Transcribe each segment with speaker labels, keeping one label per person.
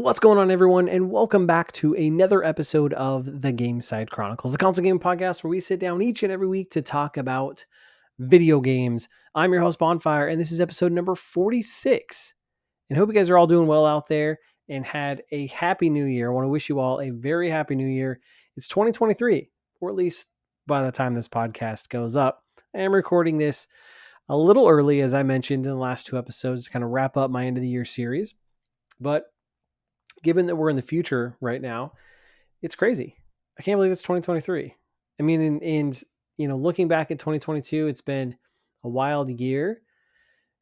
Speaker 1: What's going on, everyone, and welcome back to another episode of the Gamecite Chronicles, the console game podcast where we sit down each and every week to talk about video games. I'm your host, Bonfire, and this is episode number 46. And I hope you guys are all doing well out there and had a happy new year. I want to wish you all a very happy new year. It's 2023, or at least by the time this podcast goes up. I am recording this a little early, as I mentioned in the last two episodes, to kind of wrap up my end of the year series. But given that we're in the future right now, it's crazy. I can't believe it's 2023. I mean, and looking back at 2022, it's been a wild year,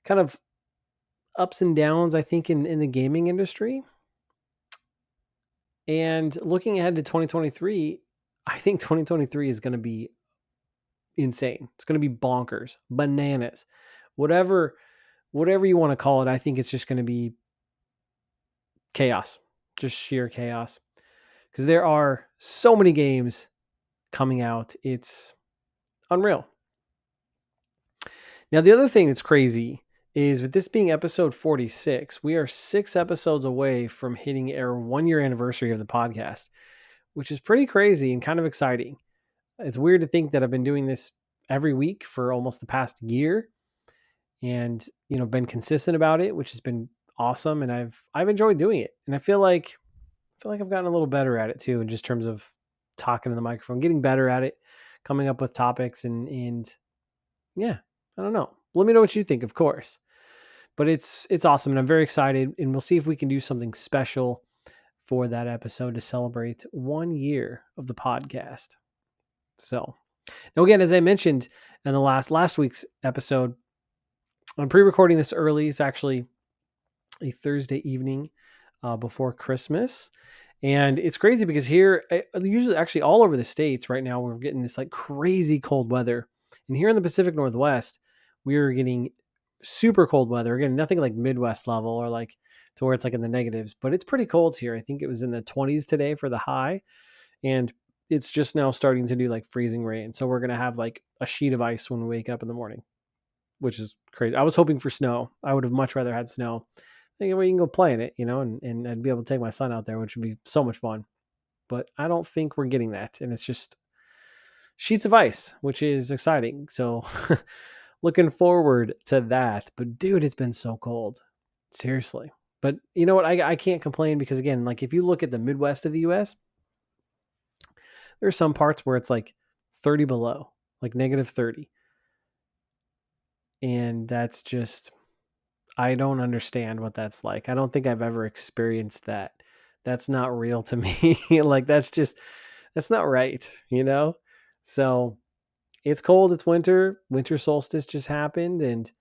Speaker 1: kind of ups and downs, I think, in the gaming industry. And looking ahead to 2023, I think 2023 is going to be insane. It's going to be bonkers, bananas, whatever you want to call it. I think it's just going to be chaos, just sheer chaos. Because there are so many games coming out. It's unreal. Now, the other thing that's crazy is with this being episode 46, we are 6 episodes away from hitting our 1-year anniversary of the podcast, which is pretty crazy and kind of exciting. It's weird to think that I've been doing this every week for almost the past year and, been consistent about it, which has been awesome. And I've enjoyed doing it. And I feel like I've gotten a little better at it too, in just terms of talking to the microphone, getting better at it, coming up with topics and yeah, I don't know. Let me know what you think, of course. But it's awesome and I'm very excited and we'll see if we can do something special for that episode to celebrate 1 year of the podcast. So, now again, as I mentioned in the last week's episode, I'm pre-recording this early. It's actually a Thursday evening before Christmas. And it's crazy because here, usually actually all over the States right now, we're getting this like crazy cold weather. And here in the Pacific Northwest, we are getting super cold weather. Again, nothing like Midwest level or like to where it's like in the negatives, but it's pretty cold here. I think it was in the 20s today for the high. And it's just now starting to do like freezing rain. So we're going to have like a sheet of ice when we wake up in the morning, which is crazy. I was hoping for snow. I would have much rather had snow. Thinking, well, you can go play in it, and I'd be able to take my son out there, which would be so much fun. But I don't think we're getting that. And it's just sheets of ice, which is exciting. So looking forward to that. But dude, it's been so cold. Seriously. But you know what? I can't complain because again, like if you look at the Midwest of the US, there's some parts where it's like 30 below, like negative 30. And that's just, I don't understand what that's like. I don't think I've ever experienced that. That's not real to me. Like that's not right, So it's cold, it's winter. Winter solstice just happened, and at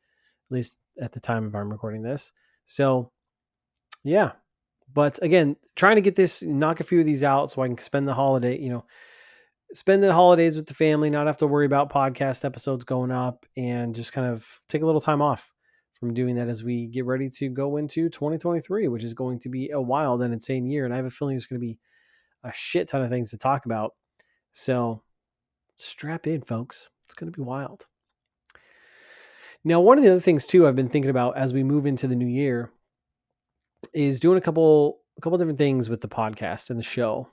Speaker 1: least at the time of I'm recording this. So yeah. But again, trying to get this, knock a few of these out so I can spend the holidays with the family, not have to worry about podcast episodes going up, and just kind of take a little time off from doing that as we get ready to go into 2023, which is going to be a wild and insane year. And I have a feeling it's going to be a shit ton of things to talk about. So strap in, folks. It's going to be wild. Now, one of the other things too I've been thinking about as we move into the new year is doing a couple different things with the podcast and the show.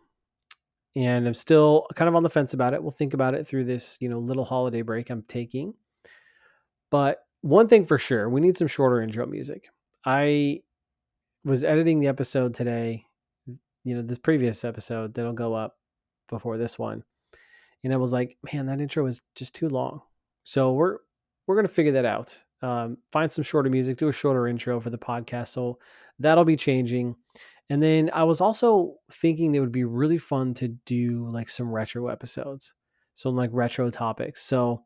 Speaker 1: And I'm still kind of on the fence about it. We'll think about it through this, little holiday break I'm taking. But one thing for sure, we need some shorter intro music. I was editing the episode today, this previous episode that'll go up before this one. And I was like, man, that intro is just too long. So we're going to figure that out. Find some shorter music, do a shorter intro for the podcast. So that'll be changing. And then I was also thinking it would be really fun to do like some retro episodes. So like retro topics. So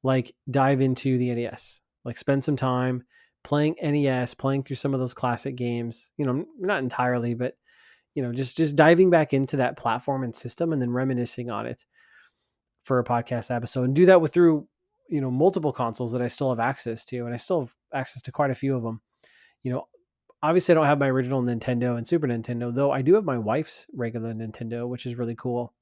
Speaker 1: like dive into the NES, like spend some time playing NES, playing through some of those classic games, not entirely, but just diving back into that platform and system and then reminiscing on it for a podcast episode, and do that through multiple consoles that I still have access to. And I still have access to quite a few of them. Obviously I don't have my original Nintendo and Super Nintendo, though I do have my wife's regular Nintendo, which is really cool.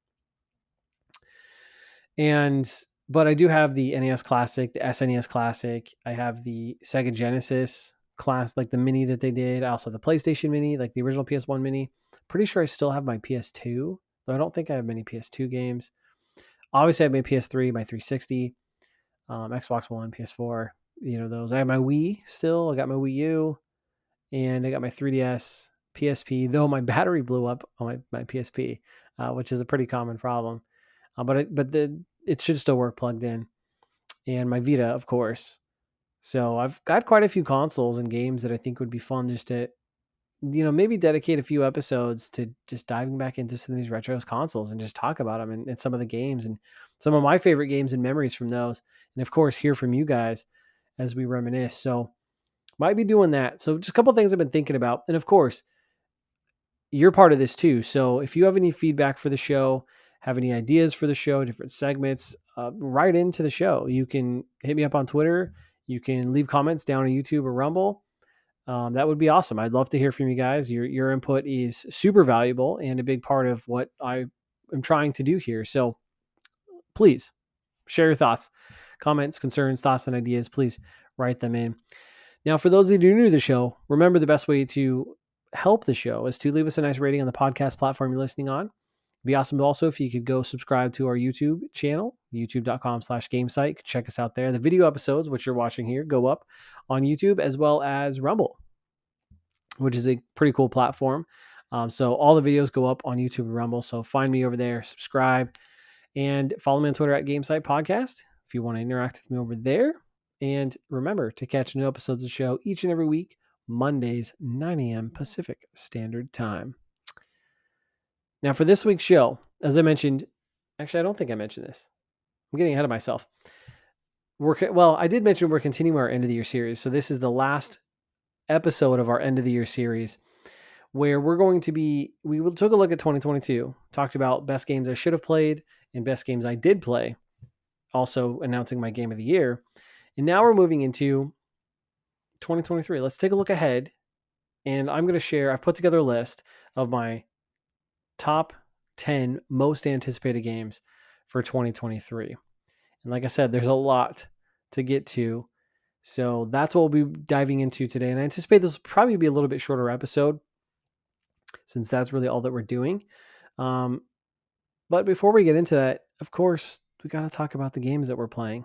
Speaker 1: But I do have the NES Classic, the SNES Classic. I have the Sega Genesis class, like the mini that they did. I also have the PlayStation Mini, like the original PS1 Mini. Pretty sure I still have my PS2, though I don't think I have many PS2 games. Obviously, I have my PS3, my 360, Xbox One, PS4. Those. I have my Wii still. I got my Wii U, and I got my 3DS, PSP. Though my battery blew up on my PSP, which is a pretty common problem. It should still work plugged in, and my Vita, of course. So I've got quite a few consoles and games that I think would be fun just to, maybe dedicate a few episodes to just diving back into some of these retro consoles and just talk about them and some of the games and some of my favorite games and memories from those. And of course, hear from you guys as we reminisce. So might be doing that. So just a couple of things I've been thinking about. And of course, you're part of this too. So if you have any feedback for the show, have any ideas for the show, different segments, write into the show. You can hit me up on Twitter. You can leave comments down on YouTube or Rumble. That would be awesome. I'd love to hear from you guys. Your input is super valuable and a big part of what I am trying to do here. So please share your thoughts, comments, concerns, thoughts, and ideas. Please write them in. Now, for those of you new to the show, remember the best way to help the show is to leave us a nice rating on the podcast platform you're listening on. It'd be awesome also if you could go subscribe to our YouTube channel, youtube.com/Gamecite. Check us out there. The video episodes, which you're watching here, go up on YouTube as well as Rumble, which is a pretty cool platform. So all the videos go up on YouTube and Rumble. So find me over there, subscribe, and follow me on Twitter at Gamecite Podcast if you want to interact with me over there. And remember to catch new episodes of the show each and every week, Mondays, 9 a.m. Pacific Standard Time. Now, for this week's show, as I mentioned, actually, I don't think I mentioned this. I'm getting ahead of myself. I did mention we're continuing our end of the year series. So this is the last episode of our end of the year series where we took a look at 2022, talked about best games I should have played and best games I did play, also announcing my game of the year. And now we're moving into 2023. Let's take a look ahead. And I'm going to share, I've put together a list of my top 10 most anticipated games for 2023. And like I said, there's a lot to get to. So that's what we'll be diving into today. And I anticipate this will probably be a little bit shorter episode since that's really all that we're doing. But before we get into that, of course, we got to talk about the games that we're playing.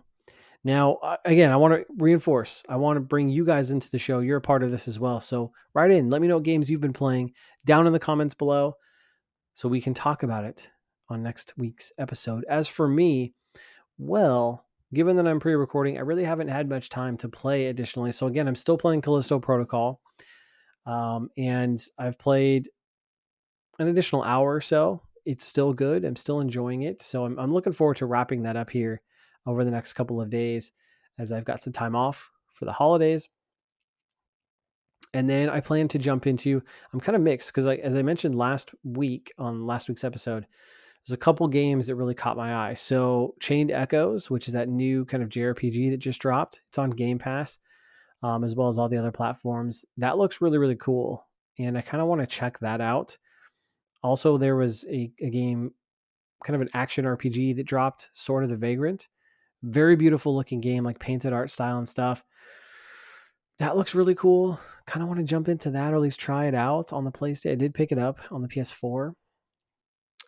Speaker 1: Now, again, I want to reinforce, I want to bring you guys into the show. You're a part of this as well. So write in, let me know what games you've been playing down in the comments below so we can talk about it on next week's episode. As for me, well, given that I'm pre-recording, I really haven't had much time to play additionally. So again, I'm still playing Callisto Protocol. And I've played an additional hour or so. It's still good. I'm still enjoying it. So I'm looking forward to wrapping that up here over the next couple of days as I've got some time off for the holidays. And then I plan to jump into, I'm kind of mixed because as I mentioned last week's episode, there's a couple games that really caught my eye. So Chained Echoes, which is that new kind of JRPG that just dropped. It's on Game Pass, as well as all the other platforms. That looks really, really cool. And I kind of want to check that out. Also, there was a game, kind of an action RPG that dropped, Sword of the Vagrant. Very beautiful looking game, like painted art style and stuff. That looks really cool. Kind of want to jump into that or at least try it out on the PlayStation. I did pick it up on the PS4.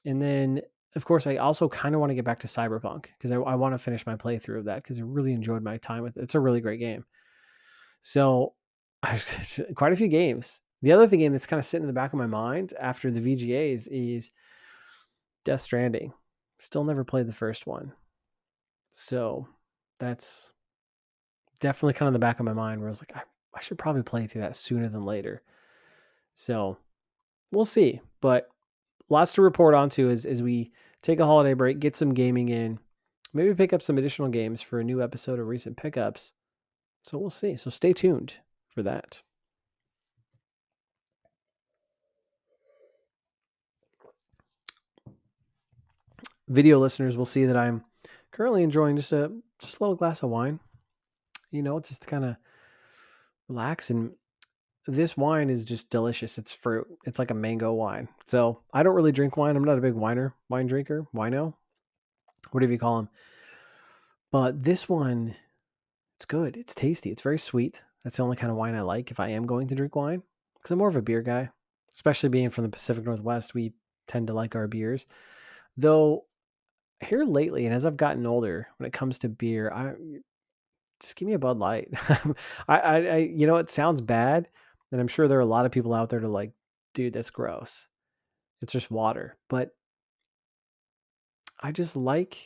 Speaker 1: And then, of course, I also kind of want to get back to Cyberpunk because I want to finish my playthrough of that because I really enjoyed my time with it. It's a really great game. So, quite a few games. The other game that's kind of sitting in the back of my mind after the VGAs is Death Stranding. Still never played the first one. So that's definitely kind of the back of my mind where I was like, I should probably play through that sooner than later. So we'll see. But lots to report on to as we take a holiday break, get some gaming in, maybe pick up some additional games for a new episode of Recent Pickups. So we'll see. So stay tuned for that. Video listeners will see that I'm currently enjoying just a little glass of wine. Just to kind of relax. And this wine is just delicious. It's fruit. It's like a mango wine. So I don't really drink wine. I'm not a big wine drinker, wino, whatever you call them. But this one, it's good. It's tasty. It's very sweet. That's the only kind of wine I like if I am going to drink wine, because I'm more of a beer guy, especially being from the Pacific Northwest. We tend to like our beers. Though here lately, and as I've gotten older, when it comes to beer, I just give me a Bud Light. It sounds bad, and I'm sure there are a lot of people out there to like, dude, that's gross. It's just water. But I just like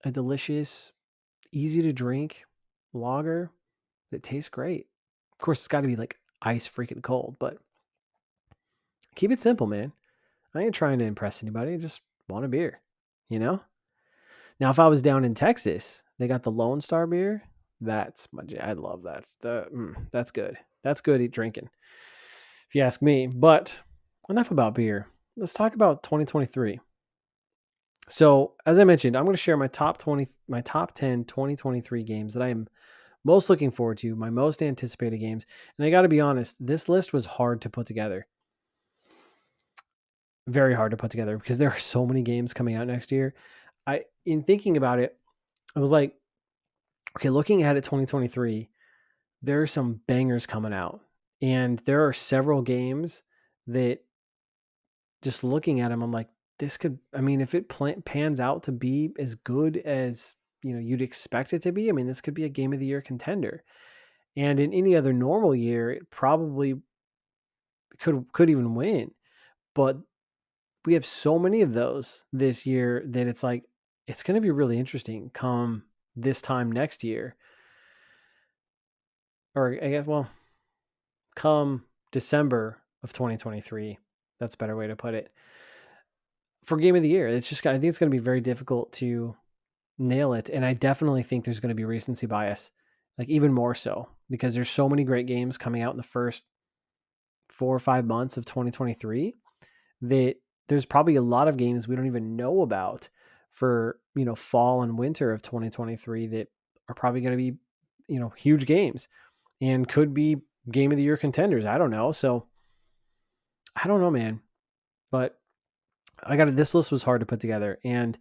Speaker 1: a delicious, easy to drink lager that tastes great. Of course, it's got to be like ice freaking cold, but keep it simple, man. I ain't trying to impress anybody. I just want a beer, you know? Now, if I was down in Texas, they got the Lone Star beer. I love that. That's good. That's good at drinking, if you ask me. But enough about beer. Let's talk about 2023. So, as I mentioned, I'm going to share my top 10 2023 games that I am most looking forward to, my most anticipated games. And I got to be honest, this list was hard to put together. Very hard to put together because there are so many games coming out next year. In thinking about it, I was like, okay, looking at it 2023, there are some bangers coming out. And there are several games that just looking at them, I'm like, this could, I mean, if it pans out to be as good as, you'd expect it to be, I mean, this could be a game of the year contender. And in any other normal year, it probably could even win. But we have so many of those this year that it's like it's going to be really interesting come this time next year, or I guess, well, come December of 2023. That's a better way to put it. For game of the year, I think it's going to be very difficult to nail it, and I definitely think there's going to be recency bias, like even more so because there's so many great games coming out in the first 4 or 5 months of 2023 that there's probably a lot of games we don't even know about for, fall and winter of 2023 that are probably going to be, huge games and could be game of the year contenders. I don't know. So I don't know, man, but this list was hard to put together. And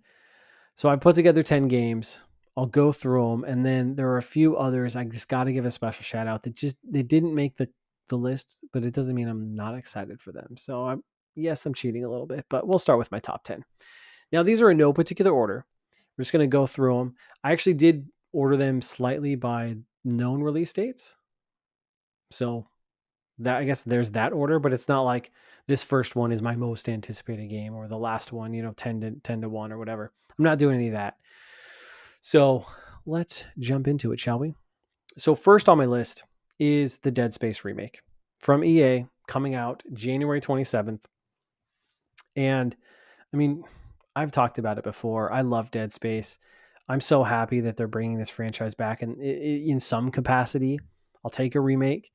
Speaker 1: so I put together 10 games. I'll go through them. And then there are a few others I just got to give a special shout out that they didn't make the list, but it doesn't mean I'm not excited for them. So I'm cheating a little bit, but we'll start with my top 10. Now, these are in no particular order. We're just going to go through them. I actually did order them slightly by known release dates. So that, I guess there's that order, but it's not like this first one is my most anticipated game or the last one, 10 to 1 or whatever. I'm not doing any of that. So let's jump into it, shall we? So first on my list is the Dead Space remake from EA, coming out January 27th. And I mean, I've talked about it before. I love Dead Space. I'm so happy that they're bringing this franchise back in some capacity. I'll take a remake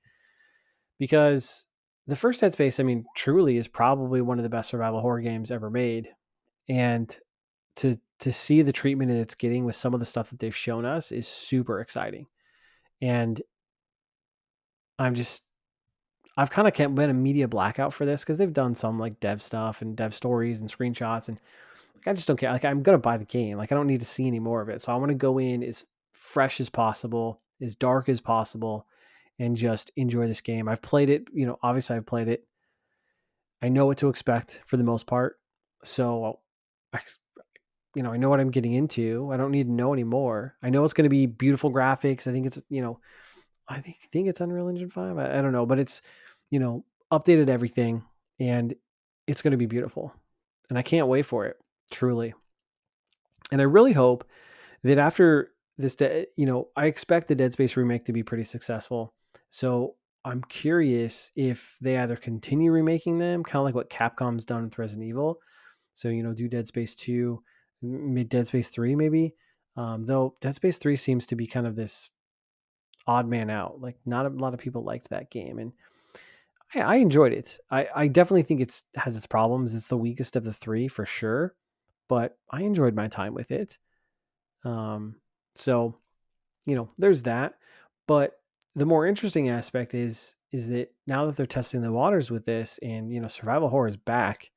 Speaker 1: because the first Dead Space, I mean, truly is probably one of the best survival horror games ever made. And to see the treatment that it's getting with some of the stuff that they've shown us is super exciting. And I've kind of been a media blackout for this because they've done some like dev stuff and dev stories and screenshots, and like, I just don't care. Like, I'm gonna buy the game. Like, I don't need to see any more of it. So I want to go in as fresh as possible, as dark as possible, and just enjoy this game. I've played it. Obviously I've played it. I know what to expect for the most part. So I, I know what I'm getting into. I don't need to know anymore. I know it's going to be beautiful graphics. I think it's, I think it's Unreal Engine 5. I don't know, but it's, updated everything, and it's going to be beautiful. And I can't wait for it, truly. And I really hope that after this, I expect the Dead Space remake to be pretty successful. So I'm curious if they either continue remaking them, kind of like what Capcom's done with Resident Evil. So, do Dead Space 2, mid Dead Space 3, maybe. Though Dead Space 3 seems to be kind of this odd man out. Like, not a lot of people liked that game. And I enjoyed it. I definitely think it has its problems. It's the weakest of the three for sure. But I enjoyed my time with it. So, there's that. But the more interesting aspect is that now that they're testing the waters with this, and survival horror is back.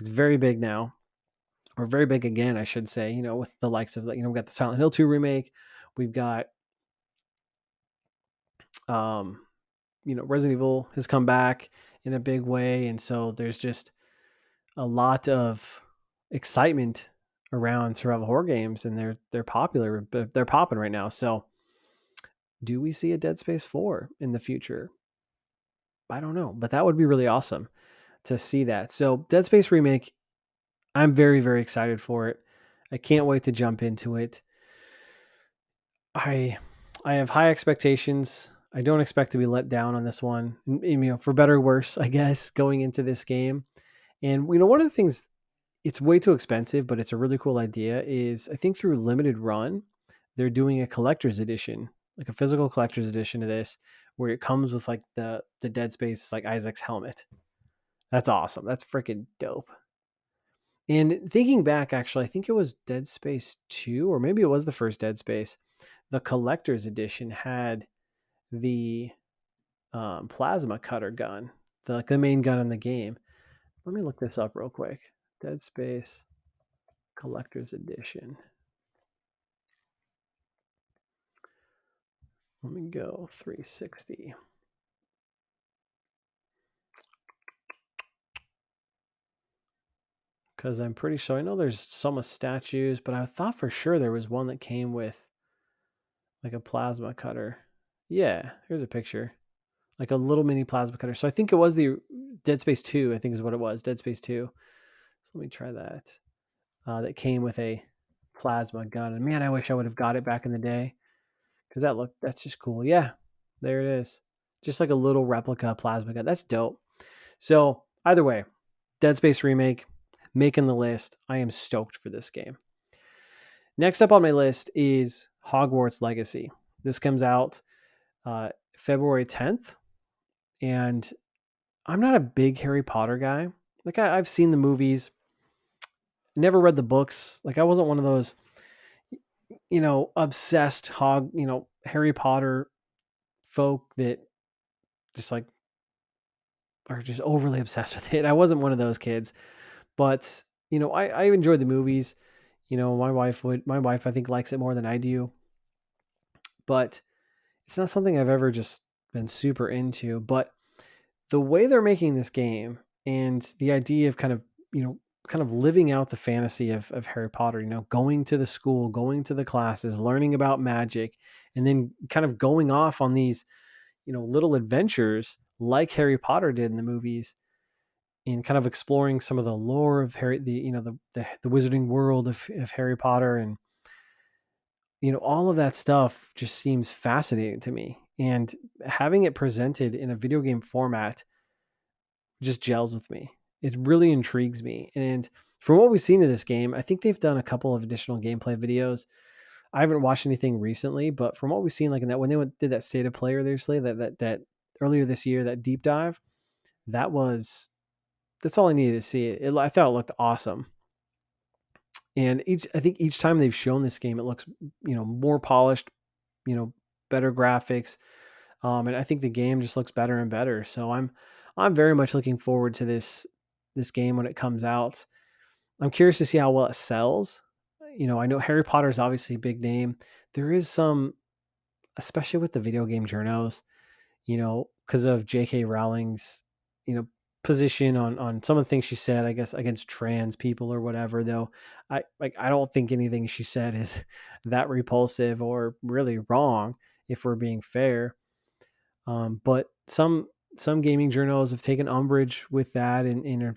Speaker 1: It's very big now, or very big again, I should say. With the likes of, we've got the Silent Hill 2 remake, we've got Resident Evil has come back in a big way, and so there's just a lot of excitement around survival horror games, and they're popular, but they're popping right now. So, do we see a Dead Space 4 in the future? I don't know, but that would be really awesome to see that. So, Dead Space remake, I'm very very excited for it. I can't wait to jump into it. I I have high expectations. I don't expect to be let down on this one. For better or worse, I guess, going into this game. And one of the things, it's way too expensive, but it's a really cool idea, is I think through limited run, they're doing a collector's edition, like a physical collector's edition of this, where it comes with like the Dead Space, like Isaac's helmet. That's awesome. That's freaking dope. And thinking back, actually, I think it was Dead Space 2, or maybe it was the first Dead Space. The collector's edition had the plasma cutter gun, the main gun in the game. Let me look this up real quick. Dead Space collector's edition. Let me go 360. Because I'm pretty sure, I know there's some with statues, but I thought for sure there was one that came with like a plasma cutter. Yeah, here's a picture. Like a little mini plasma cutter. So I think it was the Dead Space 2, I think is what it was. Dead Space 2. So let me try that. That came with a plasma gun. And man, I wish I would have got it back in the day. Because that's just cool. Yeah, there it is. Just like a little replica plasma gun. That's dope. So either way, Dead Space remake, making the list. I am stoked for this game. Next up on my list is Hogwarts Legacy. This comes out February 10th, and I'm not a big Harry Potter guy. Like I've seen the movies, never read the books. Like I wasn't one of those, obsessed Harry Potter folk that just like are just overly obsessed with it. I wasn't one of those kids, but I enjoyed the movies. My wife I think likes it more than I do, but it's not something I've ever just been super into. But the way they're making this game and the idea of kind of living out the fantasy of Harry Potter, going to the school, going to the classes, learning about magic, and then kind of going off on these, little adventures like Harry Potter did in the movies, and kind of exploring some of the lore of Harry, the wizarding world of Harry Potter, and all of that stuff just seems fascinating to me. And having it presented in a video game format just gels with me. It really intrigues me. And from what we've seen of this game, I think they've done a couple of additional gameplay videos. I haven't watched anything recently, but from what we've seen, like in that when did that state of play earlier, that earlier this year, that deep dive, that was that's all I needed to see. I thought it looked awesome. And I think each time they've shown this game, it looks more polished, better graphics, and I think the game just looks better and better. So I'm very much looking forward to this game when it comes out. I'm curious to see how well it sells. I know Harry Potter is obviously a big name. There is some, especially with the video game journos, because of J.K. Rowling's, you know, position on some of the things she said, I guess, against trans people or whatever. Though I don't think anything she said is that repulsive or really wrong, if we're being fair. But some gaming journals have taken umbrage with that, and are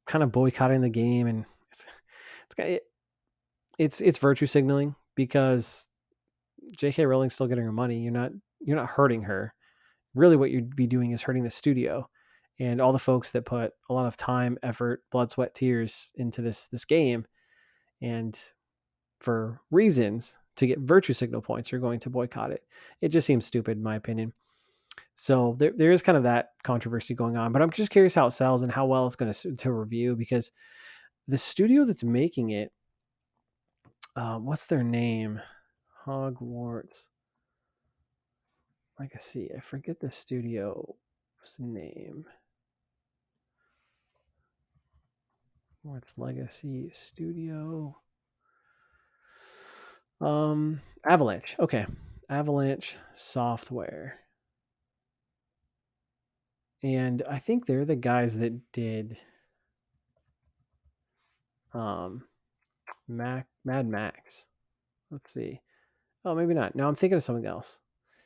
Speaker 1: kind of boycotting the game, and it's it's virtue signaling, because J.K. Rowling's still getting her money. You're not hurting her. Really, what you'd be doing is hurting the studio and all the folks that put a lot of time, effort, blood, sweat, tears into this game, and for reasons to get virtue signal points, you're going to boycott it. It just seems stupid, in my opinion. So there is kind of that controversy going on, but I'm just curious how it sells and how well it's going to review, because the studio that's making it, what's their name? Hogwarts Legacy. I forget the studio's name. Hogwarts Legacy Studio. Avalanche. Okay. Avalanche Software. And I think they're the guys that did Mad Max. Let's see. Oh, maybe not. No, I'm thinking of something else.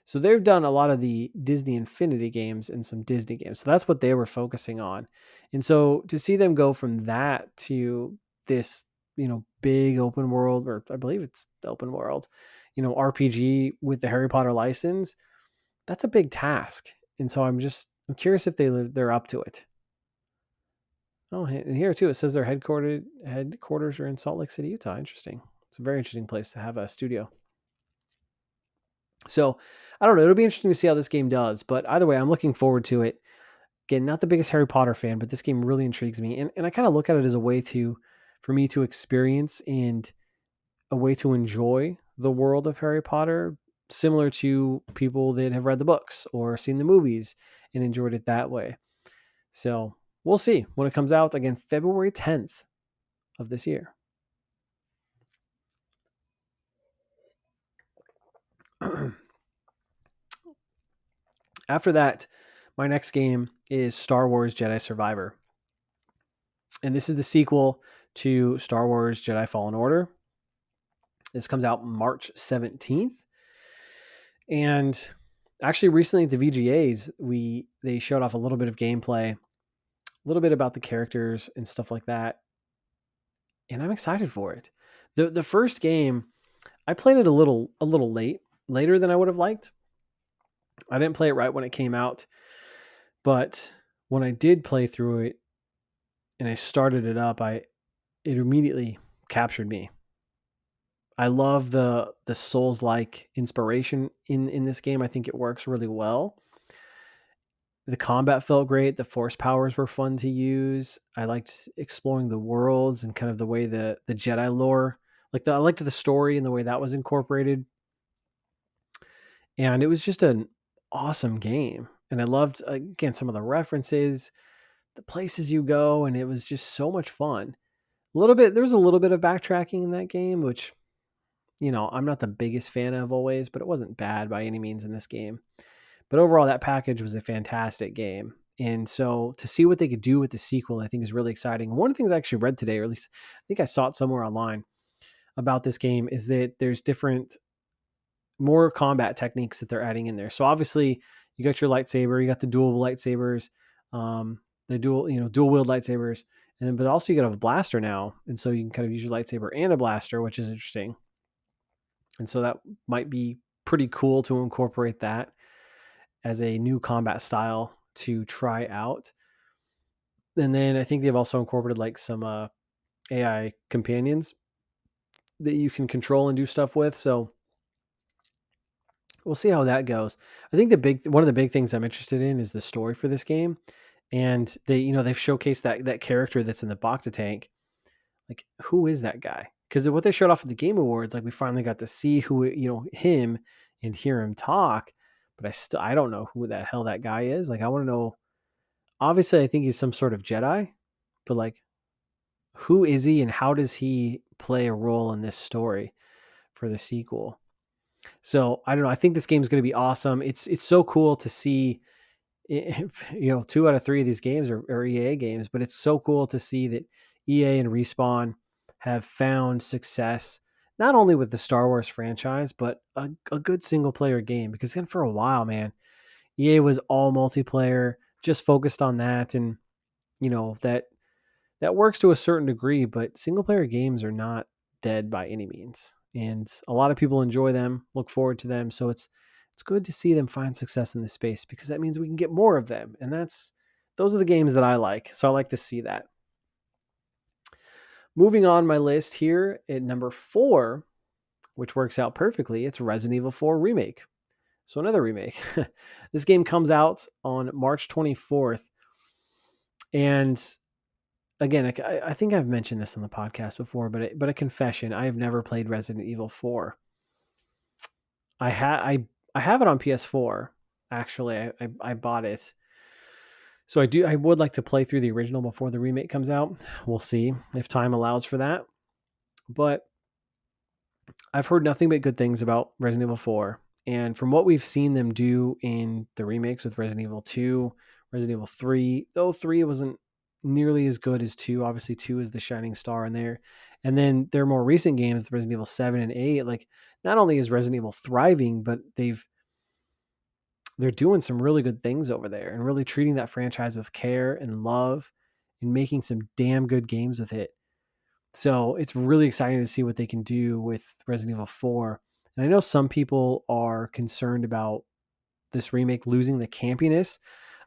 Speaker 1: So they've done a lot of the Disney Infinity games and some Disney games. So that's what they were focusing on. And so to see them go from that to this, big open world, or I believe it's open world, RPG with the Harry Potter license, that's a big task. And so I'm curious if they're up to it. Oh, and here too, it says their headquarters are in Salt Lake City, Utah. Interesting. It's a very interesting place to have a studio. So I don't know. It'll be interesting to see how this game does. But either way, I'm looking forward to it. Again, not the biggest Harry Potter fan, but this game really intrigues me. And I kind of look at it as a way for me to experience and a way to enjoy the world of Harry Potter, similar to people that have read the books or seen the movies and enjoyed it that way. So we'll see when it comes out again, February 10th of this year. After that, my next game is Star Wars Jedi Survivor. And this is the sequel to Star Wars Jedi Fallen Order. This comes out March 17th. And actually recently at the VGAs, they showed off a little bit of gameplay, a little bit about the characters and stuff like that. And I'm excited for it. The first game, I played it a little later than I would have liked. I didn't play it right when it came out, but when I did play through it and I started it up, it immediately captured me. I love the Souls-like inspiration in this game. I think it works really well. The combat felt great. The force powers were fun to use. I liked exploring the worlds and kind of the way the Jedi lore, I liked the story and the way that was incorporated. And it was just an awesome game. And I loved, again, some of the references, the places you go, and it was just so much fun. There was a little bit of backtracking in that game, which, I'm not the biggest fan of always, but it wasn't bad by any means in this game. But overall, that package was a fantastic game. And so to see what they could do with the sequel, I think is really exciting. One of the things I actually read today, or at least I think I saw it somewhere online about this game, is that there's more combat techniques that they're adding in there. So obviously you got your lightsaber, you got the dual lightsabers, the dual wield lightsabers, but also you got a blaster now. And so you can kind of use your lightsaber and a blaster, which is interesting. And so that might be pretty cool to incorporate that as a new combat style to try out. And then I think they've also incorporated like some AI companions that you can control and do stuff with. So we'll see how that goes. I think one of the big things I'm interested in is the story for this game. And they've showcased that character that's in the Bacta tank. Like, who is that guy? Because what they showed off at the Game Awards, like we finally got to see him and hear him talk. But I don't know who the hell that guy is. Like, I want to know. Obviously, I think he's some sort of Jedi, but like, who is he and how does he play a role in this story for the sequel? So I don't know. I think this game is going to be awesome. It's so cool to see. 2 out of 3 of these games are EA games, but it's so cool to see that EA and Respawn have found success not only with the Star Wars franchise, but a good single player game. Because again, for a while, man, EA was all multiplayer, just focused on that, and that works to a certain degree. But single player games are not dead by any means, and a lot of people enjoy them, look forward to them. So it's good to see them find success in this space because that means we can get more of them, and those are the games that I like. So I like to see that. Moving on my list here at number 4, which works out perfectly, it's Resident Evil 4 Remake. So another remake. This game comes out on March 24th. And again, I think I've mentioned this on the podcast before, but a confession, I have never played Resident Evil 4. I have it on PS4. Actually, I bought it. So I would like to play through the original before the remake comes out. We'll see if time allows for that. But I've heard nothing but good things about Resident Evil 4. And from what we've seen them do in the remakes with Resident Evil 2, Resident Evil 3, though 3 wasn't nearly as good as 2. Obviously 2 is the shining star in there. And then their more recent games, Resident Evil 7 and 8, like not only is Resident Evil thriving, but they're doing some really good things over there and really treating that franchise with care and love and making some damn good games with it. So it's really exciting to see what they can do with Resident Evil 4. And I know some people are concerned about this remake losing the campiness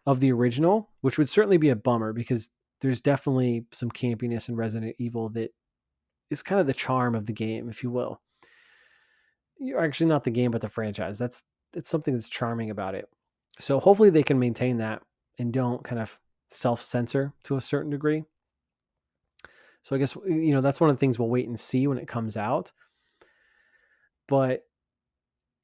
Speaker 1: of the original, which would certainly be a bummer because there's definitely some campiness in Resident Evil that is kind of the charm of the game, if you will. You're actually not the game, but the franchise. It's something that's charming about it. So hopefully they can maintain that and don't kind of self-censor to a certain degree. So I guess that's one of the things we'll wait and see when it comes out. But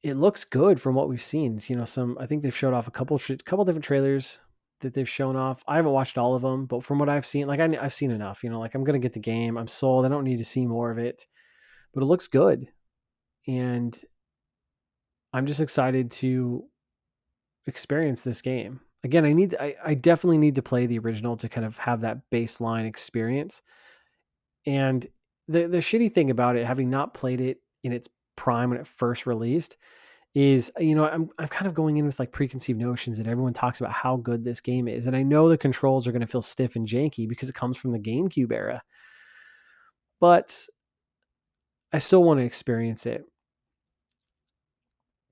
Speaker 1: it looks good from what we've seen. I think they've showed off a couple different trailers that they've shown off. I haven't watched all of them, but from what I've seen, like I've seen enough. Like I'm gonna get the game. I'm sold. I don't need to see more of it, but it looks good, and I'm just excited to experience this game again. I definitely need to play the original to kind of have that baseline experience. And the shitty thing about it, having not played it in its prime when it first released, is I'm kind of going in with like preconceived notions that everyone talks about how good this game is, and I know the controls are going to feel stiff and janky because it comes from the GameCube era, but I still want to experience it.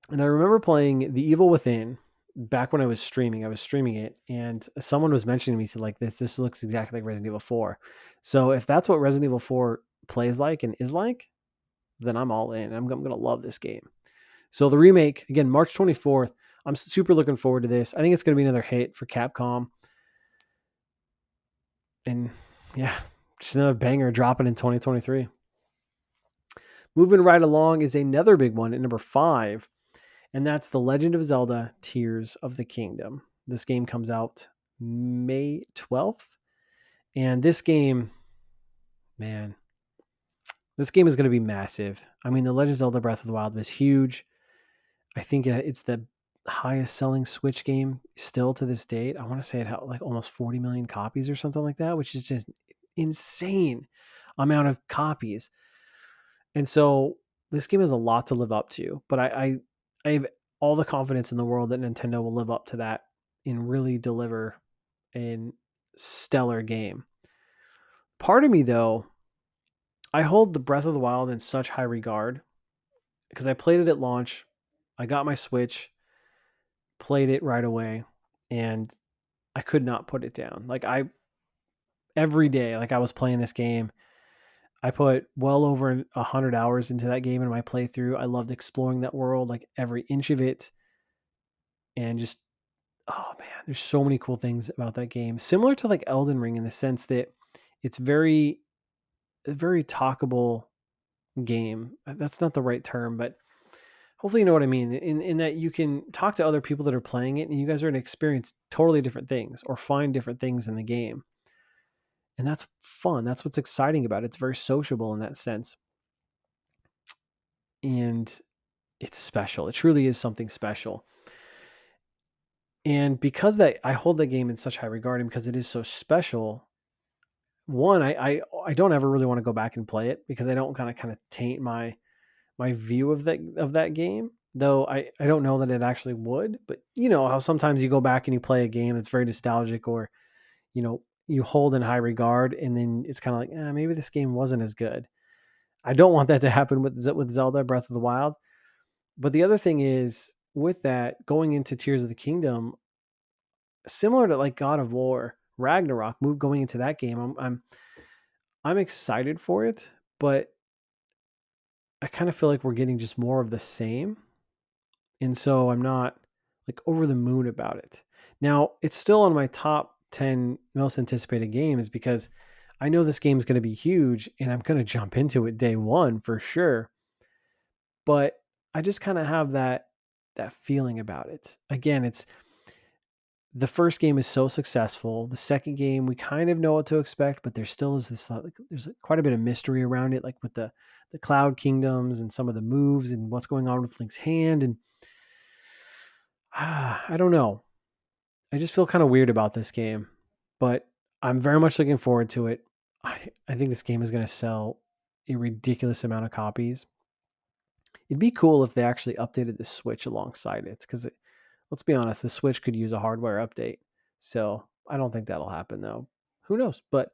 Speaker 1: And I remember playing The Evil Within back when I was streaming. I was streaming it, and someone was mentioning to me, said like this looks exactly like Resident Evil 4. So if that's what Resident Evil 4 plays like and is like, then I'm all in. I'm going to love this game. So the remake, again, March 24th. I'm super looking forward to this. I think it's going to be another hit for Capcom. And yeah, just another banger dropping in 2023. Moving right along is another big one at number 5, and that's The Legend of Zelda Tears of the Kingdom. This game comes out May 12th. And this game, man, this game is going to be massive. I mean, The Legend of Zelda Breath of the Wild was huge. I think it's the highest selling Switch game still to this date. I want to say it had like almost 40 million copies or something like that, which is just insane amount of copies. And so this game has a lot to live up to, but I have all the confidence in the world that Nintendo will live up to that and really deliver a stellar game. Part of me though, I hold the Breath of the Wild in such high regard because I played it at launch. I got my Switch, played it right away, and I could not put it down. Like every day, like I was playing this game. I put well over 100 hours into that game in my playthrough. I loved exploring that world, like every inch of it. And just, oh man, there's so many cool things about that game. Similar to like Elden Ring in the sense that it's a very talkable game. That's not the right term, but hopefully you know what I mean. In that you can talk to other people that are playing it and you guys are going to experience totally different things or find different things in the game. And that's fun. That's what's exciting about it. It's very sociable in that sense. And it's special. It truly is something special. And because that I hold that game in such high regard and because it is so special, one, I don't ever really want to go back and play it because I don't kind of taint my view of that game. Though I don't know that it actually would, but you know how sometimes you go back and you play a game that's very nostalgic or you hold in high regard and then it's kind of like maybe this game wasn't as good. I don't want that to happen with Zelda Breath of the Wild. But the other thing is with that going into Tears of the Kingdom, similar to like God of War, Ragnarok, going into that game, I'm excited for it, but I kind of feel like we're getting just more of the same. And so I'm not like over the moon about it. Now, it's still on my top 10 most anticipated games because I know this game is going to be huge and I'm going to jump into it day one for sure. But I just kind of have that feeling about it. Again, it's the first game is so successful. The second game, we kind of know what to expect, but there still is this like, there's quite a bit of mystery around it, like with the Cloud Kingdoms and some of the moves and what's going on with Link's hand. And I don't know. I just feel kind of weird about this game, but I'm very much looking forward to it. I think this game is going to sell a ridiculous amount of copies. It'd be cool if they actually updated the Switch alongside it, because let's be honest, the Switch could use a hardware update. So I don't think that'll happen though. Who knows? But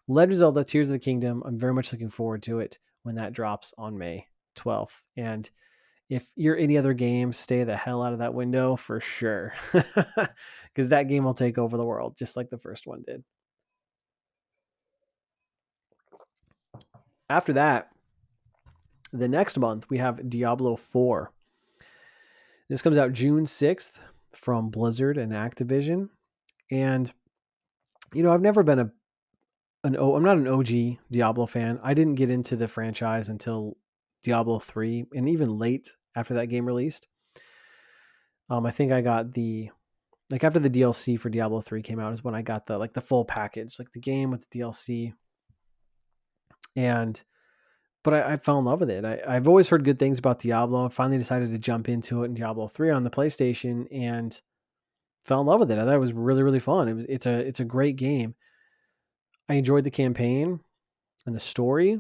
Speaker 1: Legend of Zelda Tears of the Kingdom, I'm very much looking forward to it when that drops on May 12th. And if you're any other game, stay the hell out of that window for sure. Because that game will take over the world, just like the first one did. After that, the next month, we have Diablo 4. This comes out June 6th from Blizzard and Activision. And, I've never been I'm not an OG Diablo fan. I didn't get into the franchise until Diablo 3 and even late after that game released. I think I got after the DLC for Diablo 3 came out is when I got the full package, like the game with the DLC. And but I fell in love with it. I've always heard good things about Diablo. I finally decided to jump into it in Diablo 3 on the PlayStation and fell in love with it. I thought it was really, really fun. It's a great game. I enjoyed the campaign and the story.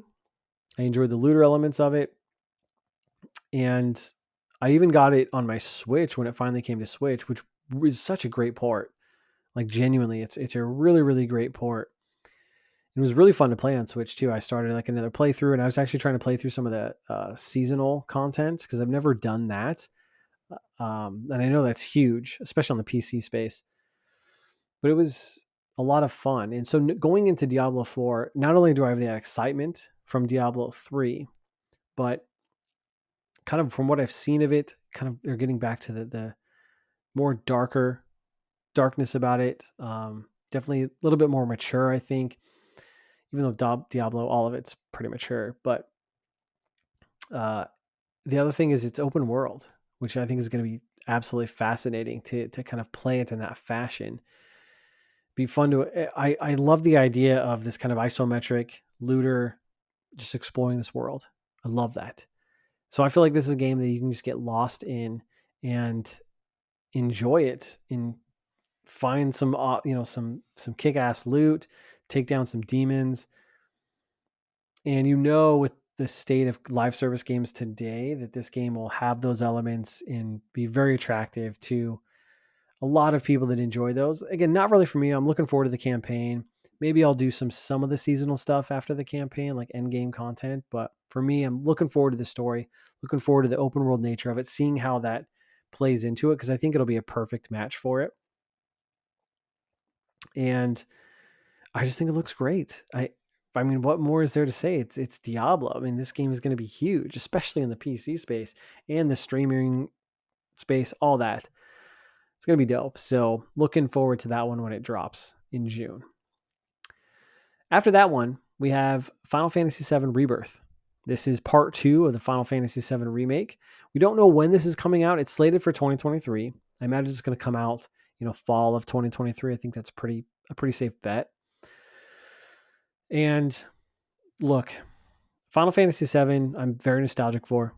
Speaker 1: I enjoyed the looter elements of it. And I even got it on my Switch when it finally came to Switch, which was such a great port. Like genuinely, it's a really, really great port. It was really fun to play on Switch too. I started like another playthrough, and I was actually trying to play through some of the seasonal content because I've never done that. And I know that's huge, especially on the PC space. But it was a lot of fun. And so going into Diablo 4, not only do I have that excitement from Diablo 3, but kind of from what I've seen of it, kind of they're getting back to the more darkness about it. Definitely a little bit more mature, I think. Even though Diablo, all of it's pretty mature, but uh, the other thing is it's open world, which I think is going to be absolutely fascinating to kind of play it in that fashion. Be fun to. I love the idea of this kind of isometric looter just exploring this world. I love that. So I feel like this is a game that you can just get lost in and enjoy it and find some some kick-ass loot, take down some demons. And with the state of live service games today that this game will have those elements and be very attractive to a lot of people that enjoy those. Again, not really for me. I'm looking forward to the campaign. Maybe I'll do some of the seasonal stuff after the campaign, like end game content. But for me, I'm looking forward to the story, looking forward to the open world nature of it, seeing how that plays into it, because I think it'll be a perfect match for it. And I just think it looks great. I mean, what more is there to say? It's Diablo. I mean, this game is going to be huge, especially in the PC space and the streaming space, all that. It's going to be dope. So, looking forward to that one when it drops in June. After that one, we have Final Fantasy VII Rebirth. This is part 2 of the Final Fantasy VII remake. We don't know when this is coming out. It's slated for 2023. I imagine it's going to come out, fall of 2023. I think that's a pretty safe bet. And look, Final Fantasy VII, I'm very nostalgic for.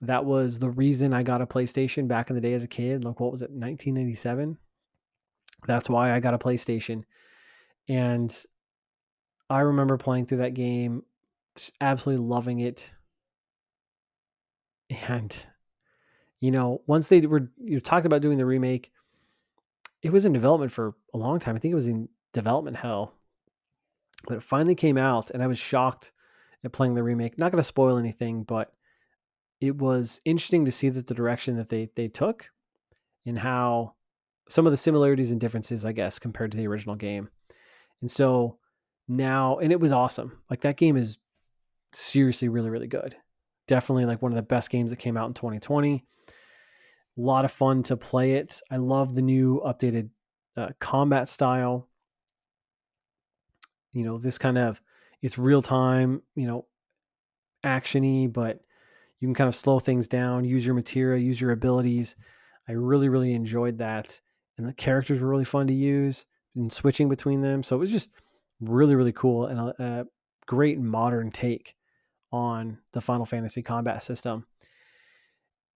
Speaker 1: That was the reason I got a PlayStation back in the day as a kid. Like, what was it, 1997? That's why I got a PlayStation. And I remember playing through that game, just absolutely loving it. And, once they were talked about doing the remake, it was in development for a long time. I think it was in development hell. But it finally came out, and I was shocked at playing the remake. Not going to spoil anything, but it was interesting to see that the direction that they took and how some of the similarities and differences, I guess, compared to the original game. And so now, and it was awesome. Like, that game is seriously really, really good. Definitely like one of the best games that came out in 2020. A lot of fun to play it. I love the new updated combat style. This kind of, it's real time, actiony, but you can kind of slow things down, use your materia, use your abilities. I really, really enjoyed that. And the characters were really fun to use and switching between them. So it was just really, really cool and a great modern take on the Final Fantasy combat system.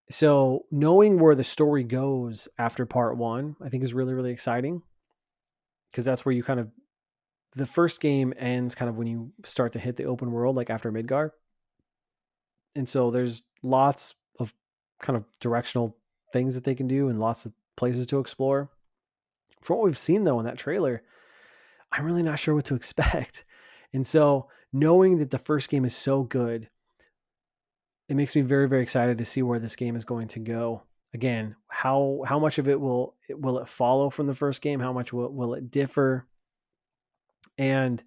Speaker 1: So knowing where the story goes after part one, I think is really, really exciting, because that's where you kind of, the first game ends kind of when you start to hit the open world, like after Midgar. And so there's lots of kind of directional things that they can do and lots of places to explore. From what we've seen though in that trailer, I'm really not sure what to expect. And so knowing that the first game is so good, it makes me very, very excited to see where this game is going to go. Again, how much of it will it follow from the first game? How much will it differ? And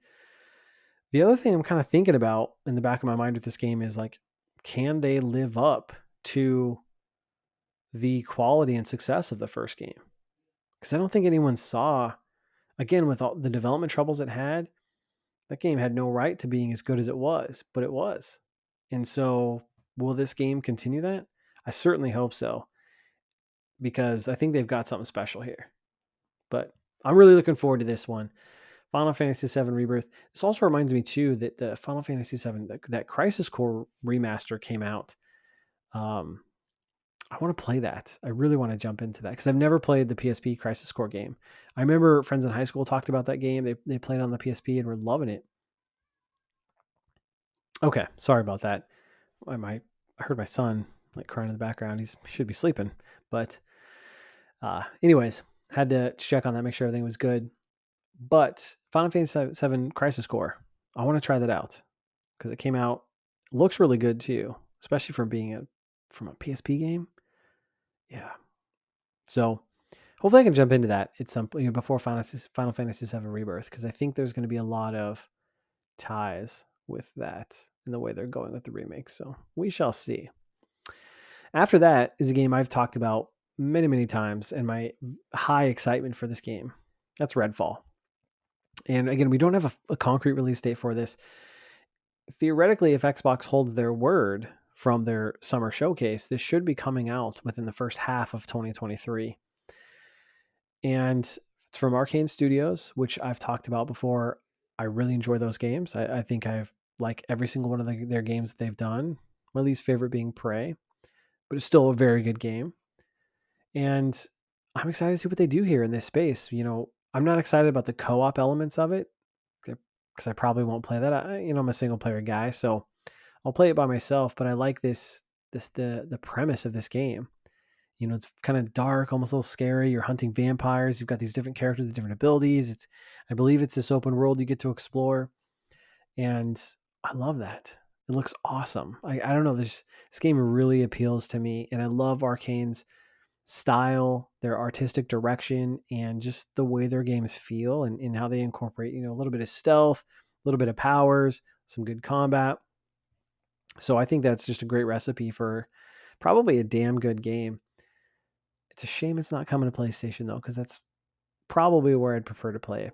Speaker 1: the other thing I'm kind of thinking about in the back of my mind with this game is like, can they live up to the quality and success of the first game? Because I don't think anyone saw, again, with all the development troubles it had, that game had no right to being as good as it was, but it was. And so, will this game continue that? I certainly hope so, because I think they've got something special here. But I'm really looking forward to this one. Final Fantasy VII Rebirth. This also reminds me too that the Final Fantasy VII, that Crisis Core remaster came out. Um, I want to play that. I really want to jump into that because I've never played the PSP Crisis Core game. I remember friends in high school talked about that game. They played on the PSP and were loving it. Okay, sorry about that. I heard my son like crying in the background. He should be sleeping, but anyways, had to check on that, make sure everything was good. But Final Fantasy VII Crisis Core, I want to try that out because it came out, looks really good too, especially from a PSP game. Yeah, so hopefully I can jump into that at some point, before Final Fantasy VII Rebirth, because I think there's going to be a lot of ties with that in the way they're going with the remake. So we shall see. After that is a game I've talked about many, many times, and my high excitement for this game. That's Redfall. And again, we don't have a concrete release date for this. Theoretically, if Xbox holds their word from their summer showcase, this should be coming out within the first half of 2023. And it's from Arcane Studios, which I've talked about before. I really enjoy those games. I think I've like every single one of their games that they've done. My least favorite being Prey, but it's still a very good game. And I'm excited to see what they do here in this space. I'm not excited about the co-op elements of it because I probably won't play that. I'm a single player guy, so I'll play it by myself. But I like the premise of this game. It's kind of dark, almost a little scary. You're hunting vampires. You've got these different characters with different abilities. I believe it's this open world you get to explore, and I love that. It looks awesome. I don't know. This game really appeals to me, and I love Arcane's style, their artistic direction, and just the way their games feel, and how they incorporate, a little bit of stealth, a little bit of powers, some good combat. So I think that's just a great recipe for probably a damn good game. It's a shame it's not coming to PlayStation though, because that's probably where I'd prefer to play it.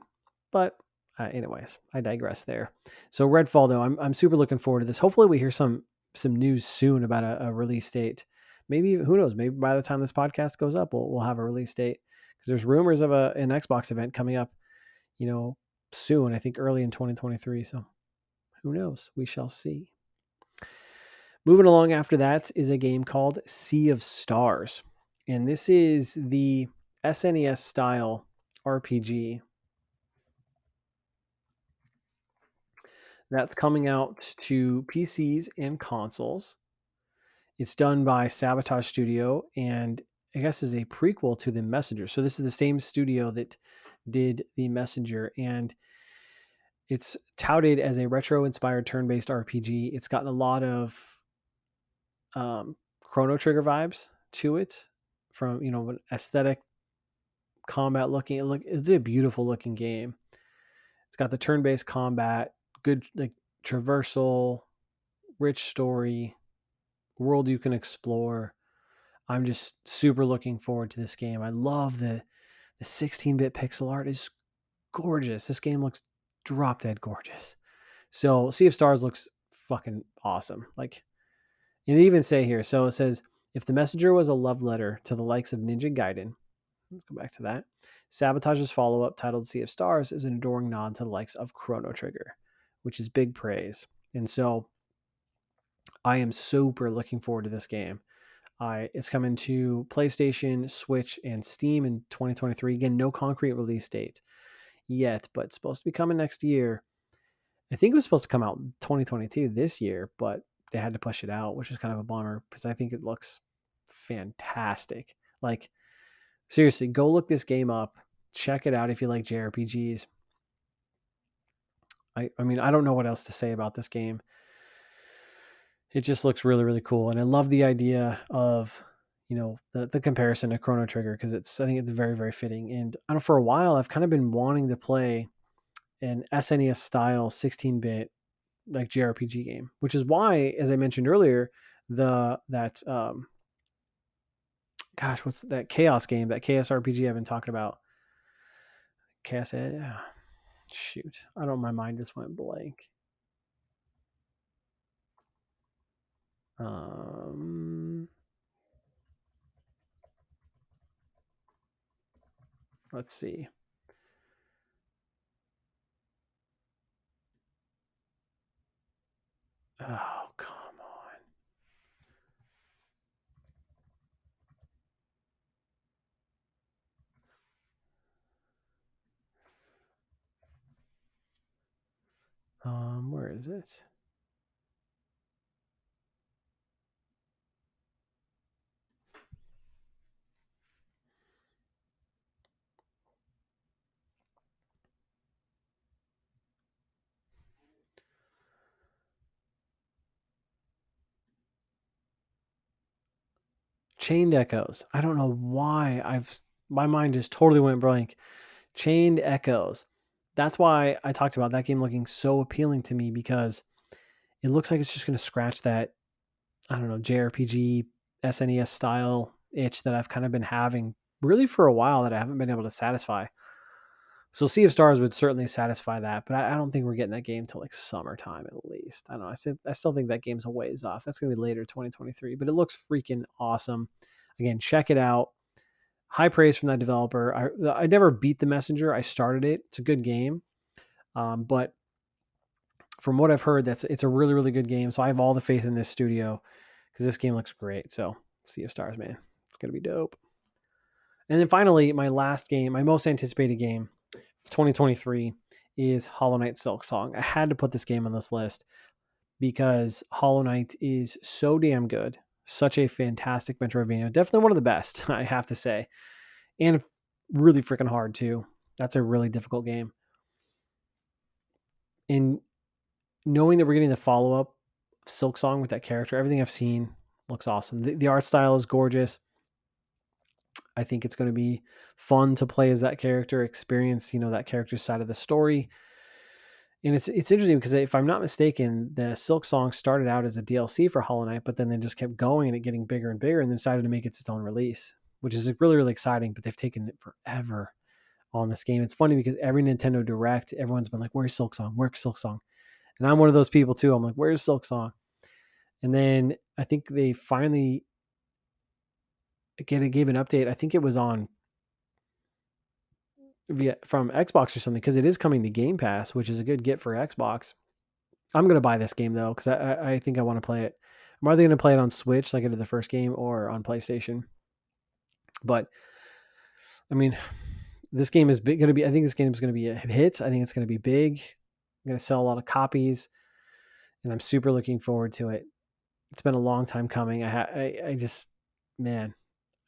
Speaker 1: But anyways, I digress there. So Redfall though, I'm super looking forward to this. Hopefully we hear some news soon about a release date. Maybe, who knows? Maybe by the time this podcast goes up, we'll have a release date, because there's rumors of an Xbox event coming up, soon. I think early in 2023. So who knows? We shall see. Moving along after that is a game called Sea of Stars. And this is the SNES style RPG that's coming out to PCs and consoles. It's done by Sabotage Studio, and I guess is a prequel to The Messenger. So this is the same studio that did The Messenger, and it's touted as a retro-inspired turn-based RPG. It's gotten a lot of Chrono Trigger vibes to it, from aesthetic, combat looking. It's a beautiful looking game. It's got the turn-based combat, good like traversal, rich story, world you can explore. I'm just super looking forward to this game. I love the 16-bit pixel art is gorgeous. This game looks drop dead gorgeous. So Sea of Stars looks fucking awesome. Like, you even say here, so it says, if The Messenger was a love letter to the likes of Ninja Gaiden, let's go back to that. Sabotage's follow-up, titled Sea of Stars, is an adoring nod to the likes of Chrono Trigger, which is big praise. And so I am super looking forward to this game. It's coming to PlayStation, Switch, and Steam in 2023. Again, no concrete release date yet, but it's supposed to be coming next year. I think it was supposed to come out in 2022 this year, but they had to push it out, which is kind of a bummer because I think it looks fantastic. Like, seriously, go look this game up. Check it out if you like JRPGs. I mean, I don't know what else to say about this game. It just looks really, really cool. And I love the idea of, the comparison to Chrono Trigger because I think it's very, very fitting. And I don't know, for a while, I've kind of been wanting to play an SNES style 16-bit like JRPG game, which is why, as I mentioned earlier, what's that Chaos game, that Chaos RPG I've been talking about? Chaos, shoot, I don't. My mind just went blank. Let's see. Oh, come on. Where is it? Chained Echoes. I don't know why my mind just totally went blank. Chained Echoes. That's why I talked about that game looking so appealing to me because it looks like it's just going to scratch that, I don't know, JRPG SNES style itch that I've kind of been having really for a while that I haven't been able to satisfy. So Sea of Stars would certainly satisfy that, but I don't think we're getting that game till like summertime at least. I don't know. I still think that game's a ways off. That's going to be later 2023, but it looks freaking awesome. Again, check it out. High praise from that developer. I never beat The Messenger. I started it. It's a good game. But from what I've heard, it's a really, really good game. So I have all the faith in this studio because this game looks great. So Sea of Stars, man. It's going to be dope. And then finally, my last game, my most anticipated game of 2023 is Hollow Knight Silksong. I had to put this game on this list because Hollow Knight is so damn good. Such a fantastic Metroidvania. Definitely one of the best, I have to say. And really freaking hard, too. That's a really difficult game. And knowing that we're getting the follow-up Silksong with that character, everything I've seen looks awesome. The art style is gorgeous. I think it's going to be fun to play as that character, experience, that character's side of the story. And it's interesting because if I'm not mistaken, the Silksong started out as a DLC for Hollow Knight, but then they just kept going and it getting bigger and bigger and then decided to make it its own release, which is really, really exciting, but they've taken it forever on this game. It's funny because every Nintendo Direct, everyone's been like, where's Silksong? Where's Silksong? And I'm one of those people too. I'm like, where's Silksong? And then I think they finally gave an update. I think it was on from Xbox or something because it is coming to Game Pass, which is a good get for Xbox. I'm going to buy this game though because I think I want to play it. I'm either going to play it on Switch like I did the first game or on PlayStation. But I mean, this game is going to be. I think this game is going to be a hit. I think it's going to be big. I'm going to sell a lot of copies, and I'm super looking forward to it. It's been a long time coming. I just, man,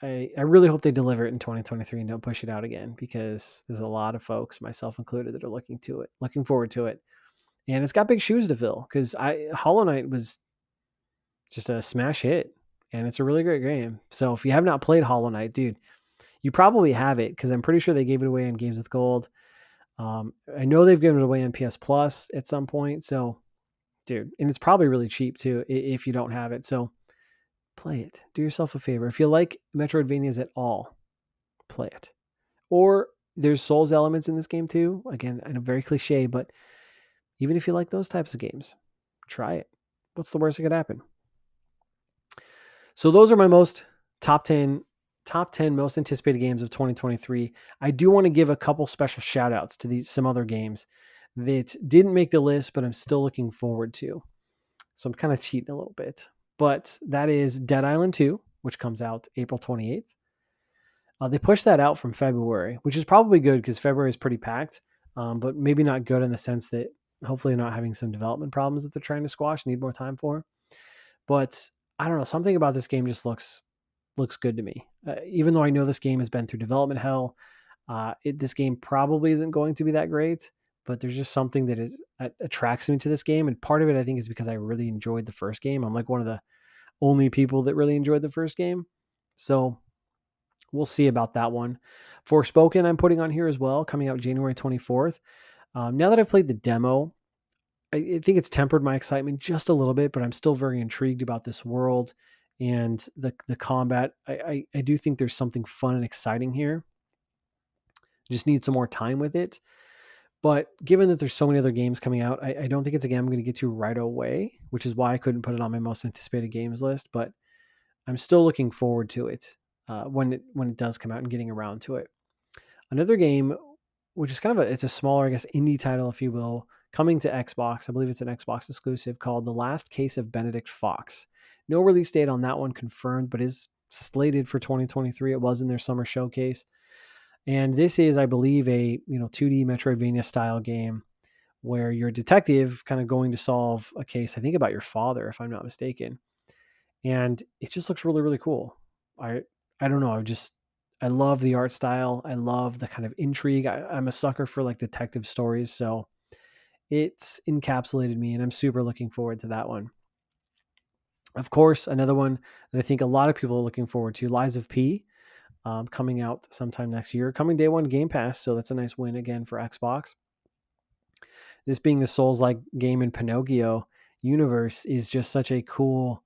Speaker 1: I really hope they deliver it in 2023 and don't push it out again because there's a lot of folks, myself included, that are looking forward to it. And it's got big shoes to fill because Hollow Knight was just a smash hit and it's a really great game. So if you have not played Hollow Knight, dude, you probably have it because I'm pretty sure they gave it away on Games with Gold. I know they've given it away on PS Plus at some point. So, dude, and it's probably really cheap too if you don't have it. So play it. Do yourself a favor. If you like Metroidvanias at all, play it. Or there's Souls elements in this game too. Again, I know very cliche, but even if you like those types of games, try it. What's the worst that could happen? So those are my top 10 most anticipated games of 2023. I do want to give a couple special shout outs to some other games that didn't make the list, but I'm still looking forward to. So I'm kind of cheating a little bit. But that is Dead Island 2, which comes out April 28th. They pushed that out from February, which is probably good because February is pretty packed, but maybe not good in the sense that hopefully not having some development problems that they're trying to squash, need more time for. But I don't know, something about this game just looks good to me. Even though I know this game has been through development hell, this game probably isn't going to be that great, but there's just something that attracts me to this game. And part of it, I think, is because I really enjoyed the first game. I'm like one of the only people that really enjoyed the first game. So we'll see about that one. Forspoken, I'm putting on here as well, coming out January 24th. Now that I've played the demo, I think it's tempered my excitement just a little bit, but I'm still very intrigued about this world and the combat. I do think there's something fun and exciting here. Just need some more time with it. But given that there's so many other games coming out, I don't think it's a game I'm going to get to right away, which is why I couldn't put it on my most anticipated games list. But I'm still looking forward to it when it does come out and getting around to it. Another game, which is kind of it's a smaller, I guess, indie title, if you will, coming to Xbox. I believe it's an Xbox exclusive called The Last Case of Benedict Fox. No release date on that one confirmed, but is slated for 2023. It was in their summer showcase. And this is, I believe, a 2D Metroidvania style game where you're a detective kind of going to solve a case, I think about your father, if I'm not mistaken. And it just looks really, really cool. I don't know. I love the art style. I love the kind of intrigue. I'm a sucker for like detective stories. So it's encapsulated me and I'm super looking forward to that one. Of course, another one that I think a lot of people are looking forward to, Lies of P, coming out sometime next year, coming day one Game Pass. So that's a nice win again for Xbox. This being the Souls-like game in Pinocchio universe is just such a cool,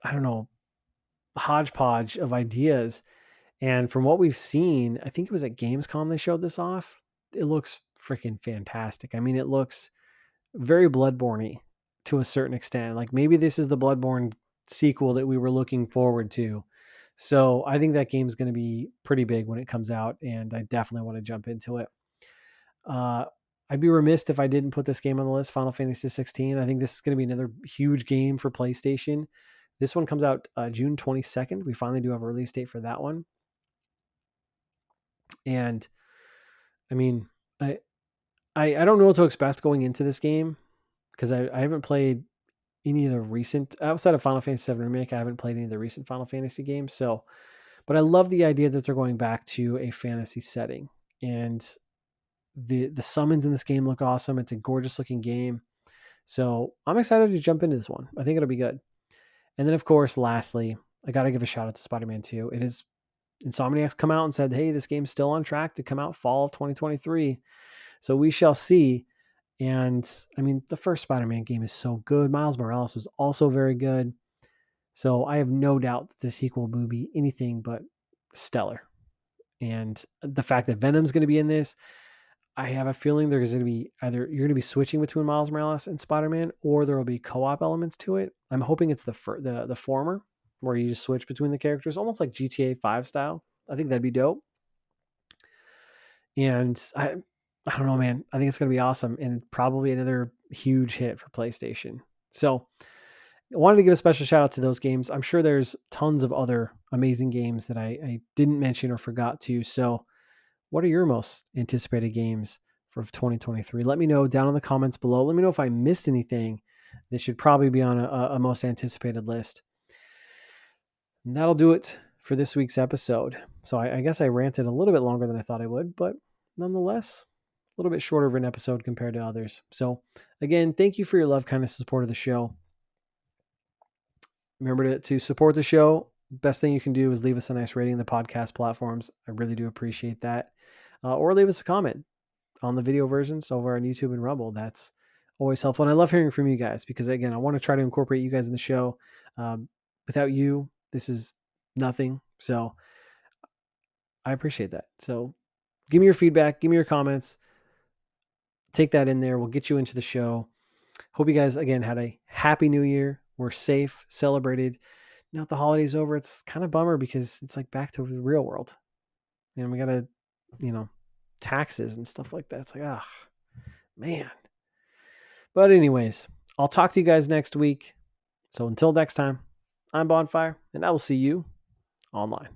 Speaker 1: I don't know, hodgepodge of ideas. And from what we've seen, I think it was at Gamescom they showed this off. It looks freaking fantastic. I mean, it looks very Bloodborne-y to a certain extent. Like maybe this is the Bloodborne sequel that we were looking forward to. So I think that game's going to be pretty big when it comes out, and I definitely want to jump into it. Uh, I'd be remiss if I didn't put this game on the list, Final Fantasy 16. I think this is going to be another huge game for PlayStation. This one comes out June 22nd. We finally do have a release date for that one. And I mean, I don't know what to expect going into this game because I haven't played any of the recent, outside of Final Fantasy VII Remake, I haven't played any of the recent Final Fantasy games. So, but I love the idea that they're going back to a fantasy setting, and the summons in this game look awesome. It's a gorgeous looking game. So I'm excited to jump into this one. I think it'll be good. And then of course, lastly, I got to give a shout out to Spider-Man 2. It is Insomniac's come out and said, hey, this game's still on track to come out fall 2023. So we shall see. And I mean, the first Spider-Man game is so good. Miles Morales was also very good. So I have no doubt that the sequel will be anything but stellar. And the fact that Venom's going to be in this, I have a feeling there's going to be either you're going to be switching between Miles Morales and Spider-Man, or there will be co-op elements to it. I'm hoping it's the former, where you just switch between the characters, almost like GTA 5 style. I think that'd be dope. And I don't know, man. I think it's going to be awesome and probably another huge hit for PlayStation. So I wanted to give a special shout out to those games. I'm sure there's tons of other amazing games that I didn't mention or forgot to. So what are your most anticipated games for 2023? Let me know down in the comments below. Let me know if I missed anything that should probably be on a most anticipated list. And that'll do it for this week's episode. So I guess I ranted a little bit longer than I thought I would, but nonetheless, a little bit shorter of an episode compared to others. So again, thank you for your love, kindness, support of the show. Remember to support the show. Best thing you can do is leave us a nice rating in the podcast platforms. I really do appreciate that. Or leave us a comment on the video versions over on YouTube and Rumble. That's always helpful. And I love hearing from you guys because, again, I want to try to incorporate you guys in the show. Without you, this is nothing. So I appreciate that. So give me your feedback. Give me your comments. Take that in there. We'll get you into the show. Hope you guys, again, had a happy new year. We're safe, celebrated. Now that the holiday's over, it's kind of bummer because it's like back to the real world. And we got to, taxes and stuff like that. It's like, man. But anyways, I'll talk to you guys next week. So until next time, I'm Bonfire, and I will see you online.